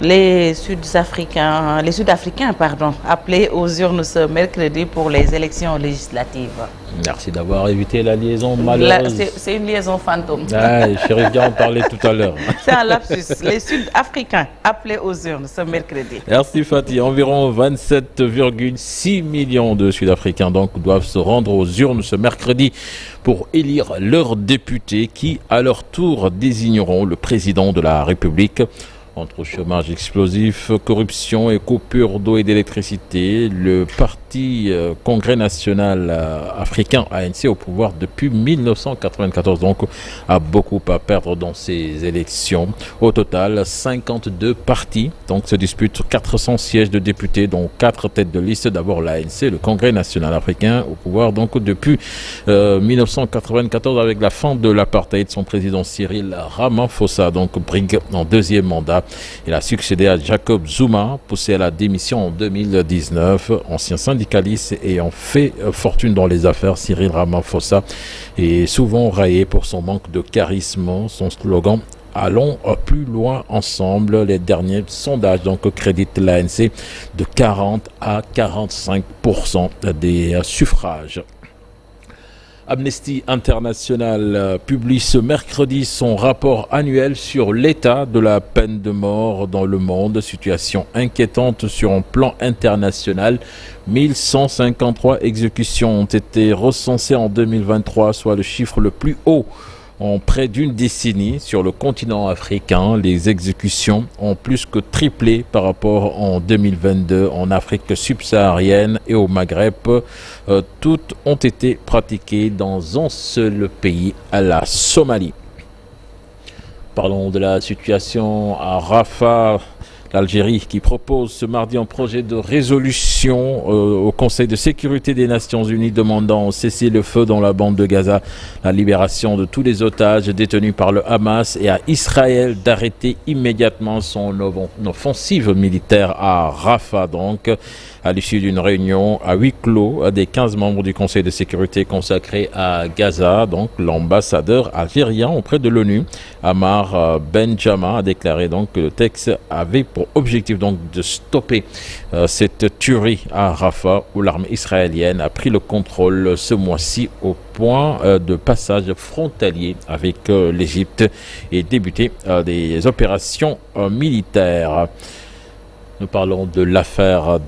Les Sud-Africains, appelés aux urnes ce mercredi pour les élections législatives. Merci d'avoir évité la liaison malheureuse. C'est une liaison fantôme. Chérif Dia en parlait tout à l'heure. C'est un lapsus. Les Sud-Africains appelés aux urnes ce mercredi. Merci Fatih. Environ 27,6 millions de Sud-Africains donc doivent se rendre aux urnes ce mercredi pour élire leurs députés qui, à leur tour, désigneront le président de la République. Entre chômage explosif, corruption et coupure d'eau et d'électricité, le parti Congrès national africain ANC au pouvoir depuis 1994 donc a beaucoup à perdre dans ces élections. Au total, 52 partis donc se disputent 400 sièges de députés dont 4 têtes de liste. D'abord l'ANC, le Congrès national africain au pouvoir donc depuis 1994 avec la fin de l'apartheid. Son président Cyril Ramaphosa donc brigue en deuxième mandat. Il a succédé à Jacob Zuma, poussé à la démission en 2019. Ancien syndicaliste ayant fait fortune dans les affaires, Cyril Ramaphosa est souvent raillé pour son manque de charisme. Son slogan « Allons plus loin ensemble ». Les derniers sondages donc créditent l'ANC de 40 à 45% des suffrages. Amnesty International publie ce mercredi son rapport annuel sur l'état de la peine de mort dans le monde. Situation inquiétante sur un plan international. 1153 exécutions ont été recensées en 2023, soit le chiffre le plus haut en près d'une décennie sur le continent africain. Les exécutions ont plus que triplé par rapport en 2022 en Afrique subsaharienne et au Maghreb. Toutes ont été pratiquées dans un seul pays, à la Somalie. Parlons de la situation à Rafah. L'Algérie qui propose ce mardi un projet de résolution au Conseil de sécurité des Nations Unies demandant au cessez-le-feu dans la bande de Gaza, la libération de tous les otages détenus par le Hamas et à Israël d'arrêter immédiatement son offensive militaire à Rafah. Donc, à l'issue d'une réunion à huis clos des 15 membres du Conseil de sécurité consacré à Gaza, donc l'ambassadeur algérien auprès de l'ONU, Amar Benjama, a déclaré donc que le texte avait pour objectif donc de stopper cette tuerie à Rafah où l'armée israélienne a pris le contrôle ce mois-ci au point de passage frontalier avec l'Égypte et débuter des opérations militaires. Nous parlons de l'affaire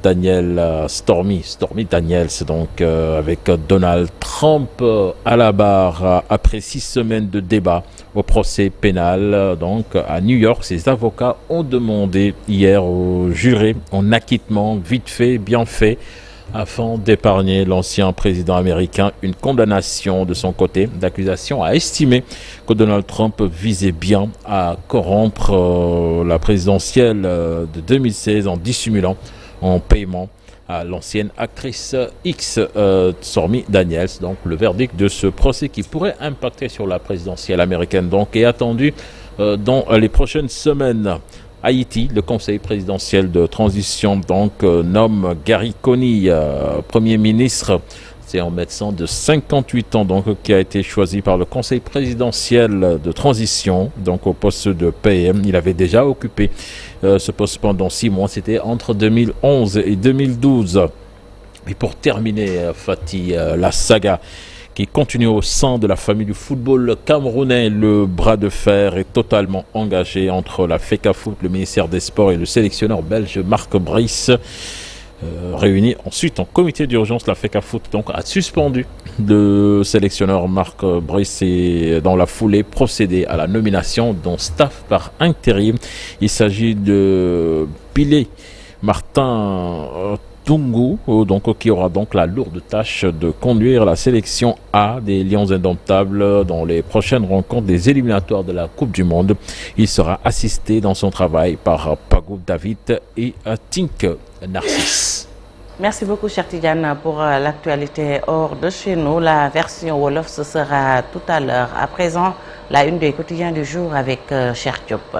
Stormy Daniels, donc avec Donald Trump à la barre après 6 semaines de débat au procès pénal. Donc à New York, ses avocats ont demandé hier au juré un acquittement vite fait, bien fait, afin d'épargner l'ancien président américain une condamnation. De son côté. L'accusation a estimé que Donald Trump visait bien à corrompre la présidentielle de 2016 en dissimulant un paiement à l'ancienne actrice X, Stormy Daniels. Donc le verdict de ce procès qui pourrait impacter sur la présidentielle américaine donc est attendu dans les prochaines semaines. Haïti, le conseil présidentiel de transition donc nomme Gary Coney Premier ministre. C'est un médecin de 58 ans donc qui a été choisi par le conseil présidentiel de transition donc au poste de PM. Il avait déjà occupé ce poste pendant 6 mois. C'était entre 2011 et 2012. Et pour terminer, Fatih, la saga qui continue au sein de la famille du football camerounais. Le bras de fer est totalement engagé entre la FECAFOOT, le ministère des Sports et le sélectionneur belge Marc Brice. Réunis ensuite en comité d'urgence, la FECAFOOT donc a suspendu le sélectionneur Marc Brice et dans la foulée procédé à la nomination d'un staff par intérim. Il s'agit de Pilé Martin Tungu, donc, qui aura donc la lourde tâche de conduire la sélection A des Lions Indomptables dans les prochaines rencontres des éliminatoires de la Coupe du Monde. Il sera assisté dans son travail par Pagou David et Tink Narcisse. Merci beaucoup, Cheikh Tidiane, pour l'actualité hors de chez nous. La version Wolof, ce sera tout à l'heure. À présent, la une des quotidiens du jour avec Cheikh Diop.